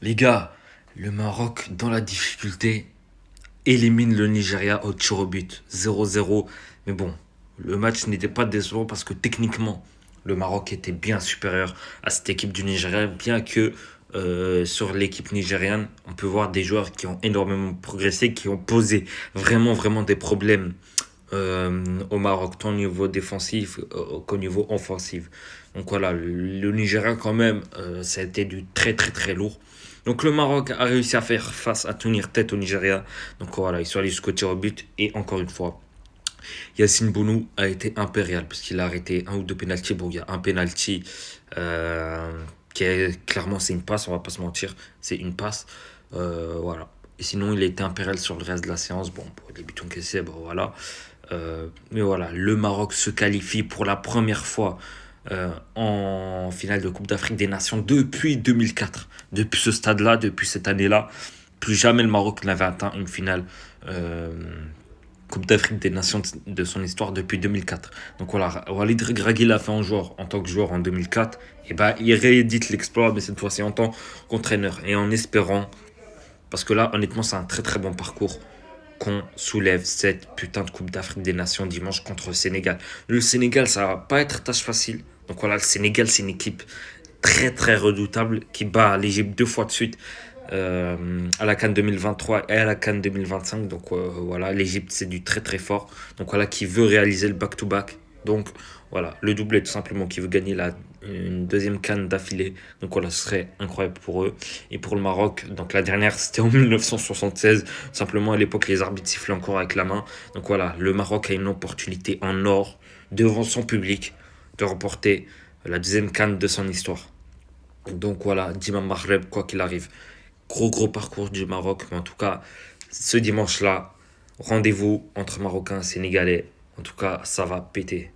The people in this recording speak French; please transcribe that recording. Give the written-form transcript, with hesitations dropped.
Les gars, le Maroc, dans la difficulté, élimine le Nigeria au tir au but. 0-0. Mais bon, le match n'était pas décevant parce que techniquement, le Maroc était bien supérieur à cette équipe du Nigeria, bien que sur l'équipe nigériane, on peut voir des joueurs qui ont énormément progressé, qui ont posé vraiment des problèmes au Maroc, tant au niveau défensif qu'au niveau offensif. Donc voilà, le Nigeria quand même, ça a été du très lourd. Donc le Maroc a réussi à faire face, à tenir tête au Nigeria. Donc voilà, ils sont allés jusqu'au tir au but. Et encore une fois, Yacine Bounou a été impérial parce qu'il a arrêté un ou deux pénaltys. Bon, il y a un pénalty qui est clairement, c'est une passe, on va pas se mentir, c'est une passe. Voilà. Et sinon, il a été impérial sur le reste de la séance. Bon, pour les buts encaissés, bon voilà. Mais voilà, le Maroc se qualifie pour la première fois en finale de Coupe d'Afrique des Nations depuis 2004. Depuis ce stade-là, depuis cette année-là, plus jamais le Maroc n'avait atteint une finale euh, Coupe d'Afrique des Nations de son histoire depuis 2004. Donc voilà, Walid Regragui l'a fait en tant que joueur en 2004. Et bah, il réédite l'exploit, mais cette fois-ci en tant qu'entraîneur. Et en espérant, parce que là, honnêtement, c'est un très bon parcours qu'on soulève cette putain de Coupe d'Afrique des Nations dimanche contre le Sénégal. Le Sénégal, ça va pas être tâche facile. Donc voilà, le Sénégal, c'est une équipe très redoutable qui bat l'Égypte deux fois de suite à la CAN 2023 et à la CAN 2025. Donc voilà, l'Égypte, c'est du très fort. Donc voilà, qui veut réaliser le back-to-back. Donc voilà, le doublé tout simplement, qui veut gagner une deuxième CAN d'affilée. Donc voilà, ce serait incroyable pour eux. Et pour le Maroc, donc la dernière, c'était en 1976. Simplement, à l'époque, les arbitres sifflaient encore avec la main. Donc voilà, le Maroc a une opportunité en or devant son public de remporter la deuxième CAN de son histoire. Donc voilà, Dima Maghreb, quoi qu'il arrive. Gros parcours du Maroc, mais en tout cas, ce dimanche-là, rendez-vous entre Marocains et Sénégalais. En tout cas, ça va péter.